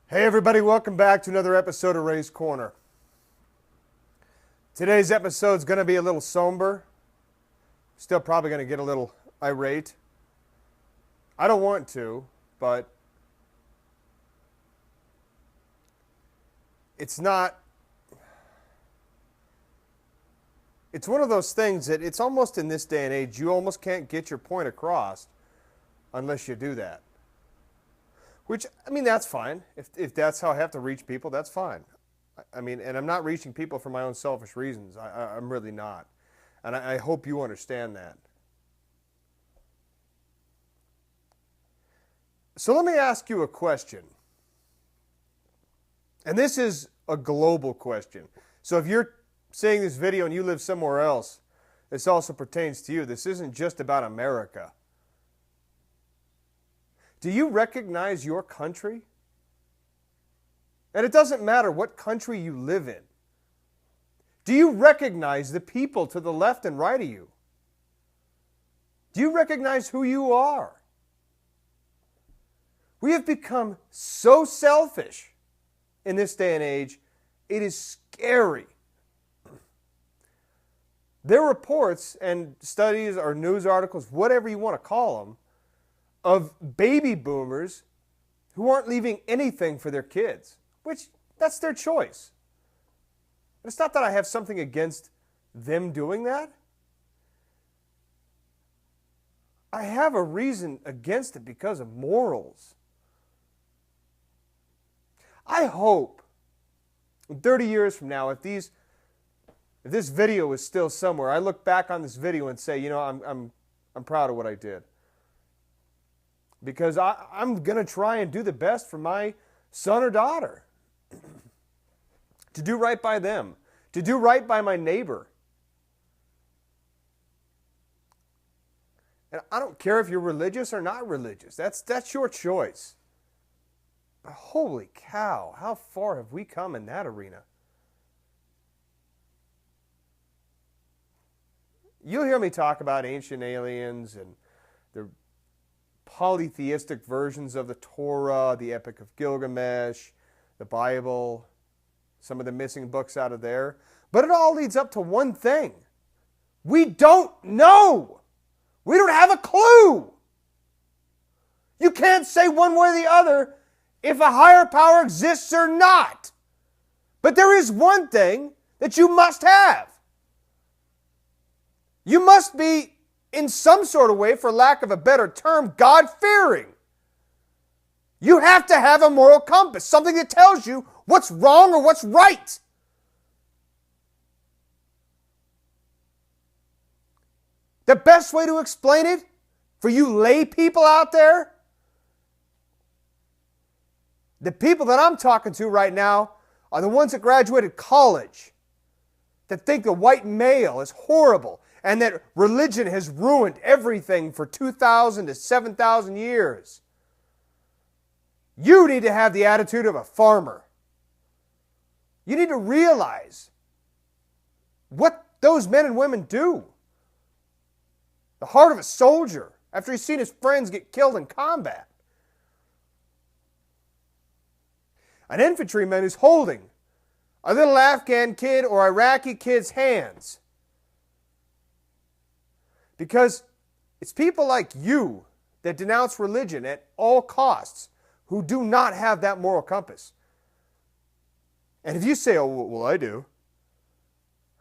Hey everybody, welcome back to another episode of Ray's Corner. Today's episode is going to be a little somber. Still probably going to get a little irate. I don't want to, but it's not... It's one of those things that it's almost in this day and age, you almost can't get your point across unless you do that. Which, I mean, that's fine. If that's how I have to reach people, that's fine. I mean, and I'm not reaching people for my own selfish reasons. I'm really not. And I hope you understand that. So let me ask you a question. And this is a global question. So if you're seeing this video and you live somewhere else, this also pertains to you. This isn't just about America. Do you recognize your country? And it doesn't matter what country you live in. Do you recognize the people to the left and right of you? Do you recognize who you are? We have become so selfish in this day and age, it is scary. There are reports and studies or news articles, whatever you want to call them, of baby boomers who aren't leaving anything for their kids, which that's their choice. It's not that I have something against them doing that. I have a reason against it because of morals. I hope 30 years from now, if this video is still somewhere, I look back on this video and say, you know, I'm proud of what I did. Because I'm going to try and do the best for my son or daughter. To do right by them. To do right by my neighbor. And I don't care if you're religious or not religious. That's your choice. But holy cow, how far have we come in that arena? You'll hear me talk about ancient aliens and the polytheistic versions of the Torah, the Epic of Gilgamesh, the Bible, some of the missing books out of there. But it all leads up to one thing. We don't know. We don't have a clue. You can't say one way or the other if a higher power exists or not. But there is one thing that you must have. You must be, in some sort of way, for lack of a better term, God-fearing. You have to have a moral compass, something that tells you what's wrong or what's right. The best way to explain it, for you lay people out there, the people that I'm talking to right now are the ones that graduated college, that think the white male is horrible, and that religion has ruined everything for 2,000 to 7,000 years. You need to have the attitude of a farmer. You need to realize what those men and women do. The heart of a soldier after he's seen his friends get killed in combat. An infantryman who's holding a little Afghan kid or Iraqi kid's hands. Because it's people like you that denounce religion at all costs who do not have that moral compass. And if you say, oh, well, I do.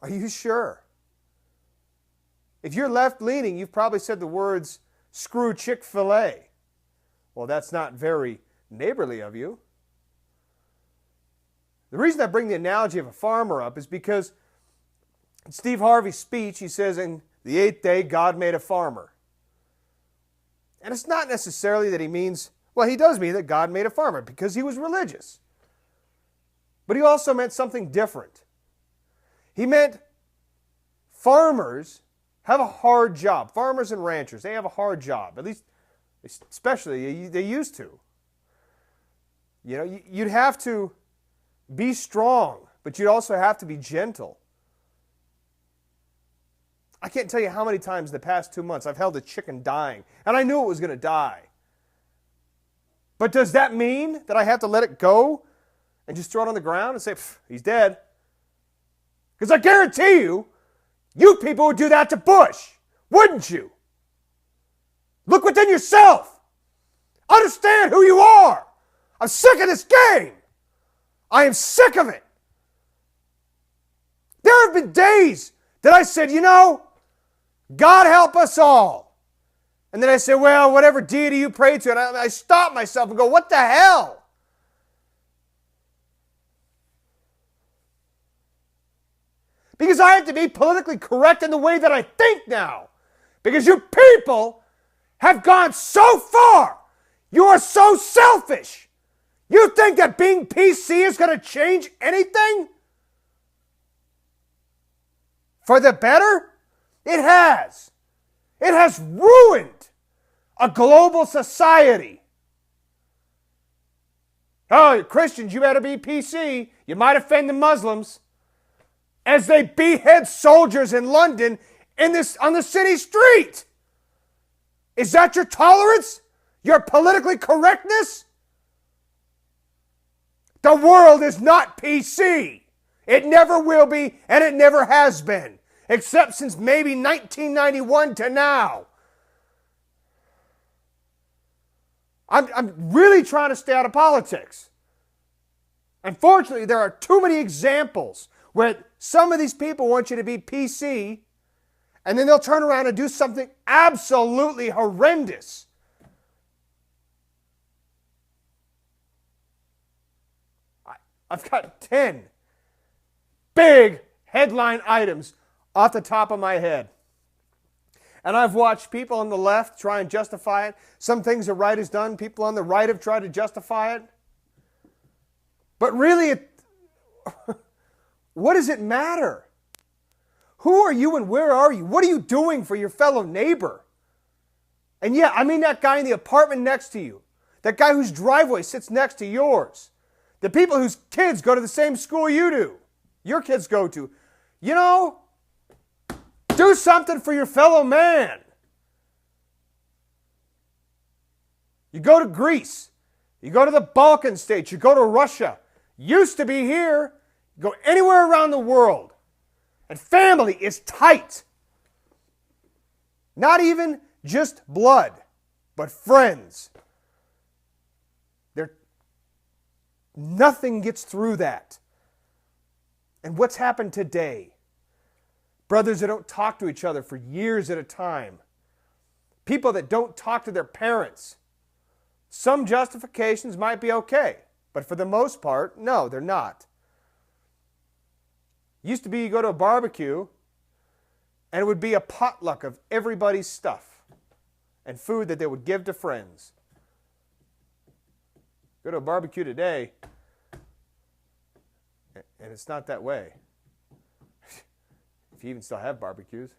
Are you sure? If you're left-leaning, you've probably said the words, screw Chick-fil-A. Well, that's not very neighborly of you. The reason I bring the analogy of a farmer up is because in Steve Harvey's speech, he says, in the eighth day, God made a farmer. And it's not necessarily that he means, well, he does mean that God made a farmer because he was religious. But he also meant something different. He meant farmers have a hard job. Farmers and ranchers, they have a hard job. At least, especially, they used to. You know, you'd have to be strong, but you'd also have to be gentle. I can't tell you how many times in the past 2 months I've held a chicken dying, and I knew it was going to die. But does that mean that I have to let it go and just throw it on the ground and say, he's dead? Because I guarantee you, you people would do that to Bush, wouldn't you? Look within yourself. Understand who you are. I'm sick of this game. I am sick of it. There have been days that I said, God help us all. And then I said, well, whatever deity you pray to. And I stop myself and go, what the hell? Because I have to be politically correct in the way that I think now. Because you people have gone so far. You are so selfish. You think that being PC is going to change anything? For the better? It has. It has ruined a global society. Oh, Christians, you better be PC. You might offend the Muslims. As they behead soldiers in London on the city street. Is that your tolerance? Your politically correctness? The world is not PC. It never will be, and it never has been. Except since maybe 1991 to now. I'm really trying to stay out of politics. Unfortunately, there are too many examples where some of these people want you to be PC, and then they'll turn around and do something absolutely horrendous. I've got 10 big headline items off the top of my head. And I've watched people on the left try and justify it. Some things the right has done, people on the right have tried to justify it. But really, what does it matter? Who are you and where are you? What are you doing for your fellow neighbor? And yeah, I mean that guy in the apartment next to you. That guy whose driveway sits next to yours. The people whose kids go to the same school you do. Your kids go to. Do something for your fellow man. You go to Greece. You go to the Balkan states. You go to Russia. Used to be here. You go anywhere around the world. And family is tight. Not even just blood, but friends. Nothing gets through that. And what's happened today? Brothers that don't talk to each other for years at a time. People that don't talk to their parents. Some justifications might be okay, but for the most part, no, they're not. Used to be you go to a barbecue and it would be a potluck of everybody's stuff and food that they would give to friends. Go to a barbecue today and it's not that way. If you even still have barbecues.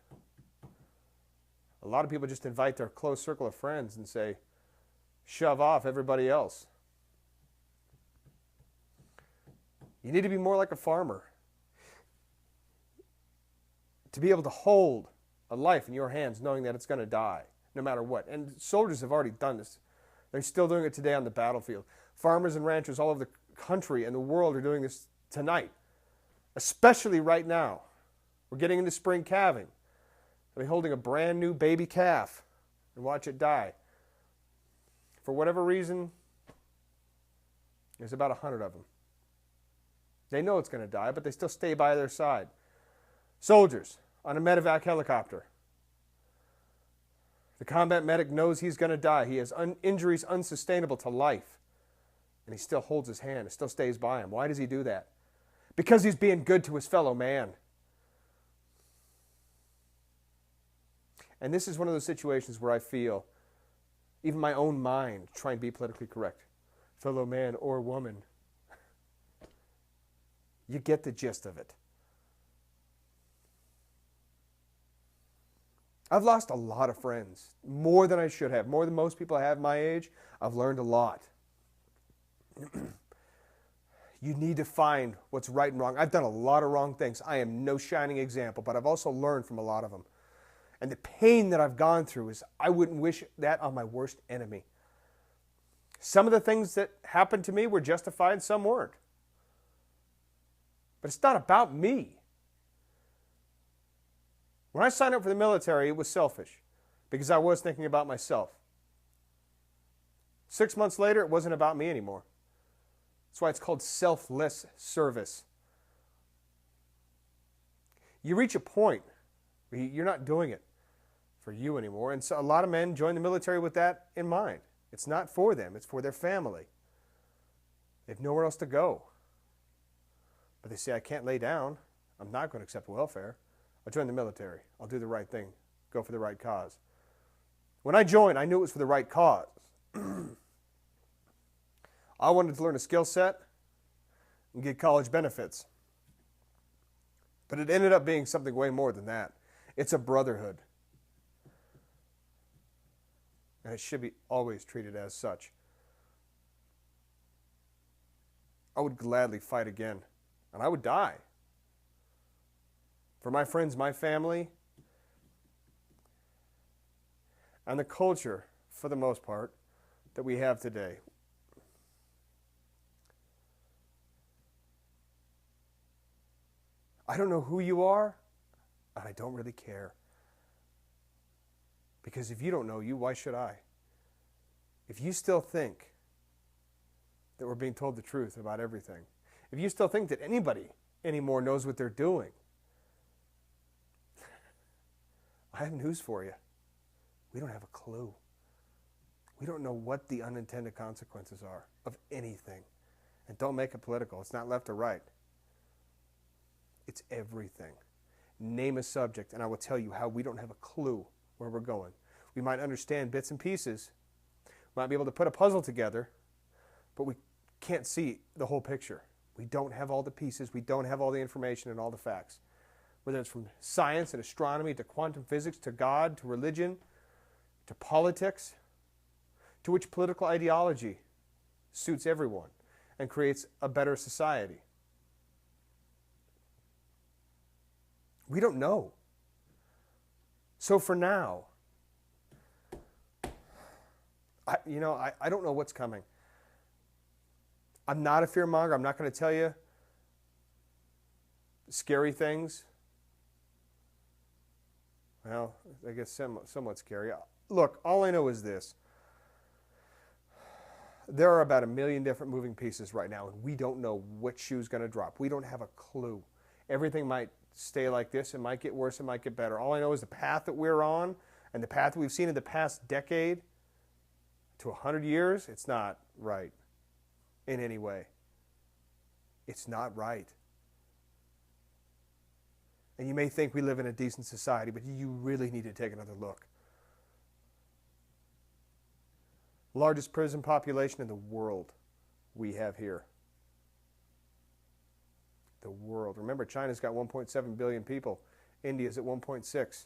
A lot of people just invite their close circle of friends and say, shove off everybody else. You need to be more like a farmer. To be able to hold a life in your hands knowing that it's going to die, no matter what. And soldiers have already done this. They're still doing it today on the battlefield. Farmers and ranchers all over the country and the world are doing this tonight. Especially right now. We're getting into spring calving. They'll be holding a brand new baby calf and watch it die. For whatever reason, there's about 100 of them. They know it's going to die, but they still stay by their side. Soldiers on a medevac helicopter. The combat medic knows he's going to die. He has injuries unsustainable to life. And he still holds his hand and still stays by him. Why does he do that? Because he's being good to his fellow man. And this is one of those situations where I feel, even my own mind, trying to be politically correct. Fellow man or woman. You get the gist of it. I've lost a lot of friends, more than I should have, more than most people I have my age. I've learned a lot. You need to find what's right and wrong. I've done a lot of wrong things. I am no shining example, but I've also learned from a lot of them. And the pain that I've gone through is I wouldn't wish that on my worst enemy. Some of the things that happened to me were justified, some weren't. But it's not about me. When I signed up for the military, it was selfish because I was thinking about myself. 6 months later, it wasn't about me anymore. That's why it's called selfless service. You reach a point where you're not doing it for you anymore. And so a lot of men join the military with that in mind. It's not for them, it's for their family. They have nowhere else to go. But they say, I can't lay down. I'm not going to accept welfare. I'll join the military. I'll do the right thing. Go for the right cause. When I joined, I knew it was for the right cause. I wanted to learn a skill set and get college benefits. But it ended up being something way more than that. It's a brotherhood. And it should be always treated as such. I would gladly fight again. And I would die. For my friends, my family, and the culture, for the most part, that we have today. I don't know who you are, and I don't really care. Because if you don't know you, why should I? If you still think that we're being told the truth about everything, if you still think that anybody anymore knows what they're doing, I have news for you. We don't have a clue. We don't know what the unintended consequences are of anything. And don't make it political. It's not left or right. It's everything. Name a subject, and I will tell you how we don't have a clue where we're going. We might understand bits and pieces. We might be able to put a puzzle together, but we can't see the whole picture. We don't have all the pieces. We don't have all the information and all the facts. Whether it's from science and astronomy to quantum physics to God to religion to politics to which political ideology suits everyone and creates a better society. We don't know. So for now, I don't know what's coming. I'm not a fearmonger. I'm not going to tell you scary things. Well, I guess somewhat scary. Look, all I know is this. There are about 1 million different moving pieces right now, and we don't know which shoe's going to drop. We don't have a clue. Everything might stay like this. It might get worse. It might get better. All I know is the path that we're on and the path we've seen in the past decade to 100 years, it's not right in any way. It's not right. And you may think we live in a decent society, but you really need to take another look. Largest prison population in the world we have here. The world. Remember, China's got 1.7 billion people. India's at 1.6.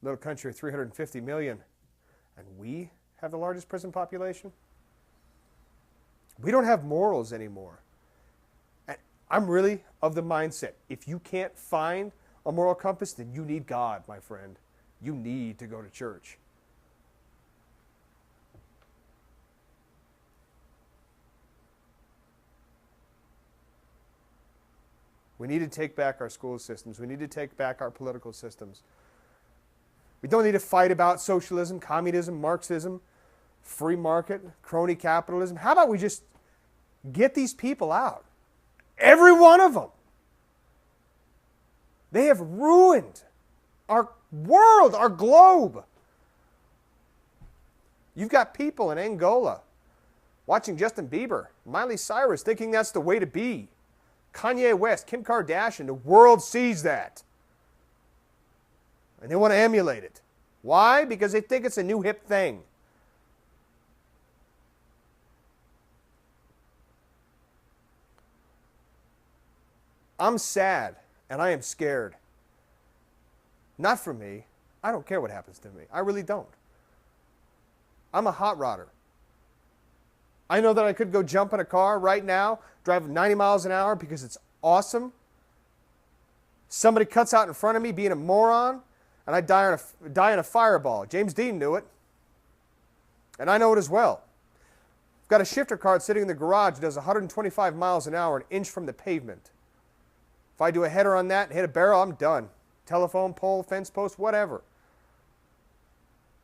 Little country of 350 million. And we have the largest prison population? We don't have morals anymore. And I'm really of the mindset, if you can't find a moral compass, then you need God, my friend. You need to go to church. We need to take back our school systems. We need to take back our political systems. We don't need to fight about socialism, communism, Marxism, free market, crony capitalism. How about we just get these people out? Every one of them. They have ruined our world, our globe. You've got people in Angola watching Justin Bieber, Miley Cyrus, thinking that's the way to be. Kanye West, Kim Kardashian, the world sees that. And they want to emulate it. Why? Because they think it's a new hip thing. I'm sad and I am scared. Not for me. I don't care what happens to me. I really don't. I'm a hot rodder. I know that I could go jump in a car right now, drive 90 miles an hour because it's awesome. Somebody cuts out in front of me being a moron, and I die in a fireball. James Dean knew it. And I know it as well. Got a shifter cart sitting in the garage that does 125 miles an hour, an inch from the pavement. If I do a header on that and hit a barrel, I'm done. Telephone pole, fence post, whatever.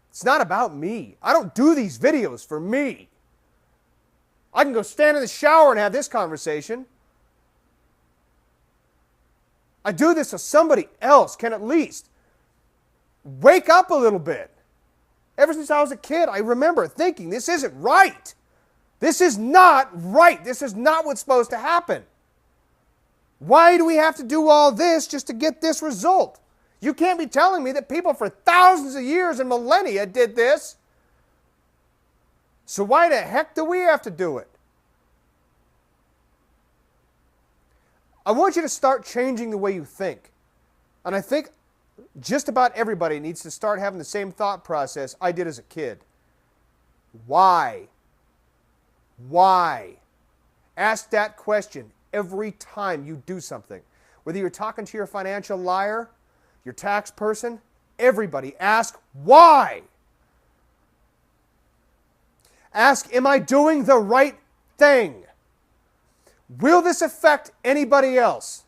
It's not about me. I don't do these videos for me. I can go stand in the shower and have this conversation. I do this so somebody else can at least wake up a little bit. Ever since I was a kid, I remember thinking, this isn't right. This is not right. This is not what's supposed to happen. Why do we have to do all this just to get this result? You can't be telling me that people for thousands of years and millennia did this. So why the heck do we have to do it? I want you to start changing the way you think. And I think just about everybody needs to start having the same thought process I did as a kid. Why? Why? Ask that question every time you do something. Whether you're talking to your financial liar, your tax person, everybody ask why. Ask, am I doing the right thing? Will this affect anybody else?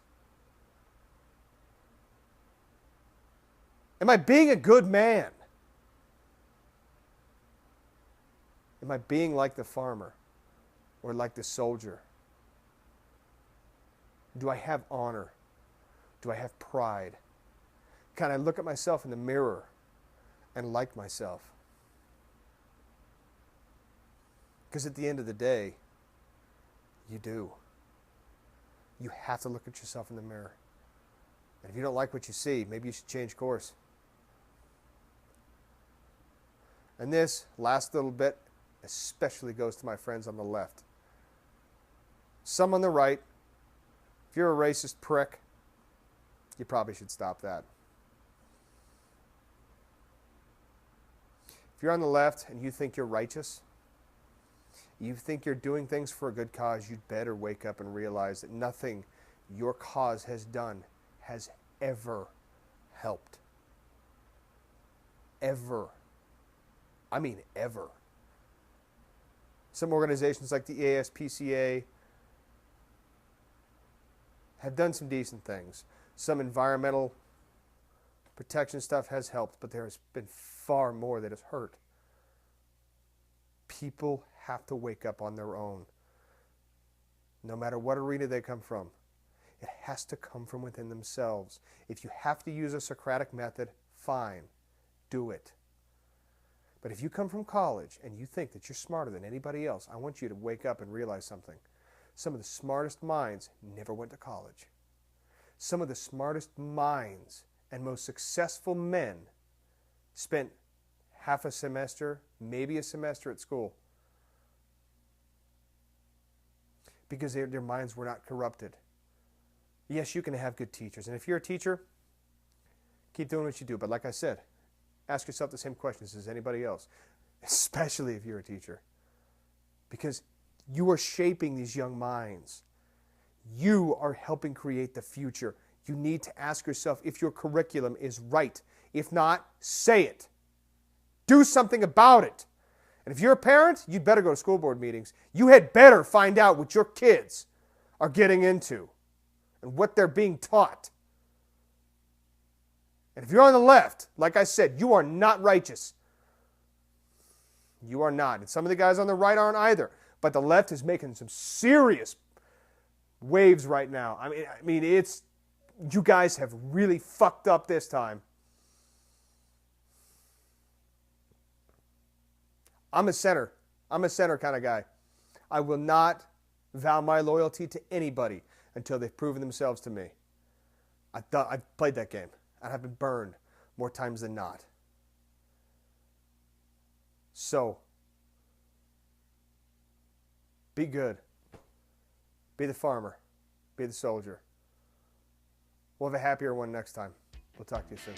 Am I being a good man? Am I being like the farmer or like the soldier? Do I have honor? Do I have pride? Can I look at myself in the mirror and like myself? Because at the end of the day, you do. You have to look at yourself in the mirror. And if you don't like what you see, maybe you should change course. And this last little bit especially goes to my friends on the left. Some on the right, if you're a racist prick, you probably should stop that. If you're on the left and you think you're righteous, you think you're doing things for a good cause, you'd better wake up and realize that nothing your cause has done has ever helped. Ever. I mean ever. Some organizations like the ASPCA have done some decent things. Some environmental protection stuff has helped, but there has been far more that has hurt. People have to wake up on their own. No matter what arena they come from. It has to come from within themselves. If you have to use a Socratic method, fine. Do it. But if you come from college and you think that you're smarter than anybody else, I want you to wake up and realize something. Some of the smartest minds never went to college. Some of the smartest minds and most successful men spent half a semester, maybe a semester at school. Because their minds were not corrupted. Yes, you can have good teachers. And if you're a teacher, keep doing what you do. But like I said, ask yourself the same questions as anybody else, especially if you're a teacher. Because you are shaping these young minds. You are helping create the future. You need to ask yourself if your curriculum is right. If not, say it. Do something about it. And if you're a parent, you'd better go to school board meetings. You had better find out what your kids are getting into and what they're being taught. And if you're on the left, like I said, you are not righteous. You are not. And some of the guys on the right aren't either. But the left is making some serious waves right now. I mean, it's, you guys have really fucked up this time. I'm a center kind of guy. I will not vow my loyalty to anybody until they've proven themselves to me. I've played that game, and I've been burned more times than not. So, be good. Be the farmer. Be the soldier. We'll have a happier one next time. We'll talk to you soon.